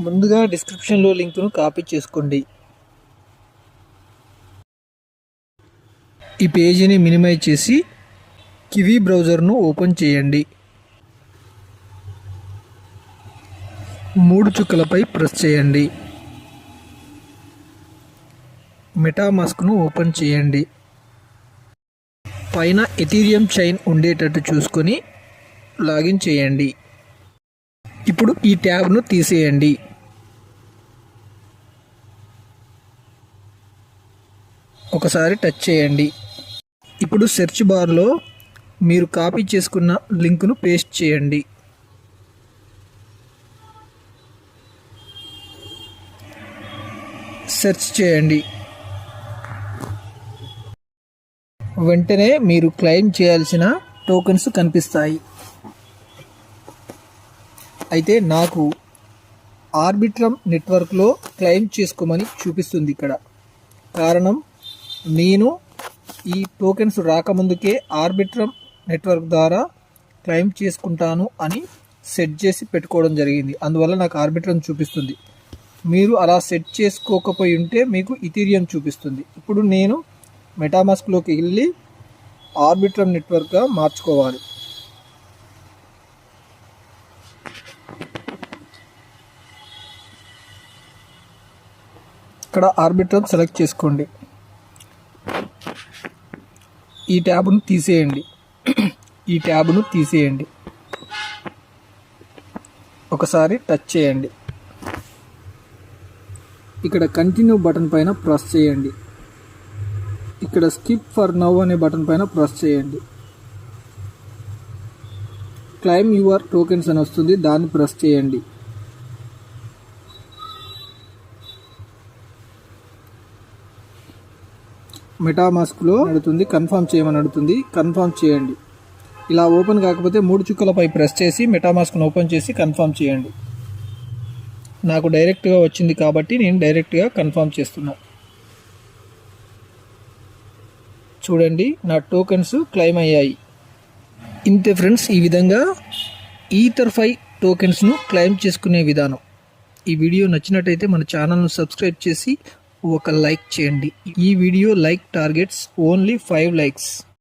ముందుగా డిస్క్రిప్షన్లో లింక్ను కాపీ చేసుకోండి. ఈ పేజీని మినిమైజ్ చేసి కివీ బ్రౌజర్ను ఓపెన్ చేయండి. 3 చుక్కలపై ప్రెస్ చేయండి. మెటామాస్క్ను ఓపెన్ చేయండి. పైన ఎథీరియం చైన్ ఉండేటట్టు చూసుకొని లాగిన్ చేయండి. ఇప్పుడు ఈ ట్యాబ్ను తీసేయండి. ఒకసారి టచ్ చేయండి. ఇప్పుడు సెర్చ్ బార్లో మీరు కాపీ చేసుకున్న లింకును పేస్ట్ చేయండి. సెర్చ్ చేయండి. వెంటనే మీరు క్లెయిమ్ చేయాల్సిన టోకెన్స్ కనిపిస్తాయి. అయితే నాకు ఆర్బిట్రమ్ నెట్వర్క్లో క్లెయిమ్ చేసుకోమని చూపిస్తుంది ఇక్కడ. కారణం, నేను ఈ టోకెన్స్ రాకముందుకే ఆర్బిట్రమ్ నెట్వర్క్ ద్వారా క్లెయిమ్ చేసుకుంటాను అని సెట్ చేసి పెట్టుకోవడం జరిగింది. అందువల్ల నాకు ఆర్బిట్రమ్ చూపిస్తుంది. మీరు అలా సెట్ చేసుకోకపోయి ఉంటే మీకు ఇథీరియం చూపిస్తుంది. ఇప్పుడు నేను మెటామాస్క్లోకి వెళ్ళి ఆర్బిట్రమ్ నెట్వర్క్గా మార్చుకోవాలి. ఇక్కడ ఆర్బిట్రమ్ సెలెక్ట్ చేసుకోండి. ఈ ట్యాబ్ను తీసేయండి. ఒకసారి టచ్ చేయండి. ఇక్కడ కంటిన్యూ బటన్ పైన ప్రెస్ చేయండి. ఇక్కడ స్కిప్ ఫర్ నౌ అనే బటన్ పైన ప్రెస్ చేయండి. క్లెయిమ్ యువర్ టోకెన్స్ అని వస్తుంది, దాన్ని ప్రెస్ చేయండి. మెటామాస్క్లో అడుగుతుంది, కన్ఫర్మ్ చేయమని అడుగుతుంది. కన్ఫర్మ్ చేయండి. ఇలా ఓపెన్ కాకపోతే 3 చుక్కలపై ప్రెస్ చేసి మెటామాస్క్ను ఓపెన్ చేసి కన్ఫర్మ్ చేయండి. నాకు డైరెక్ట్గా వచ్చింది కాబట్టి నేను డైరెక్ట్గా కన్ఫర్మ్ చేస్తున్నా. చూడండి, నా టోకెన్స్ క్లెయిమ్ అయ్యాయి. ఇంతే ఫ్రెండ్స్, ఈ విధంగా ఈథర్5 టోకెన్స్ను క్లెయిమ్ చేసుకునే విధానం. ఈ వీడియో నచ్చినట్టయితే మన ఛానల్ను సబ్స్క్రైబ్ చేసి ఒక లైక్ చేయండి. ఈ video like targets only 5 likes.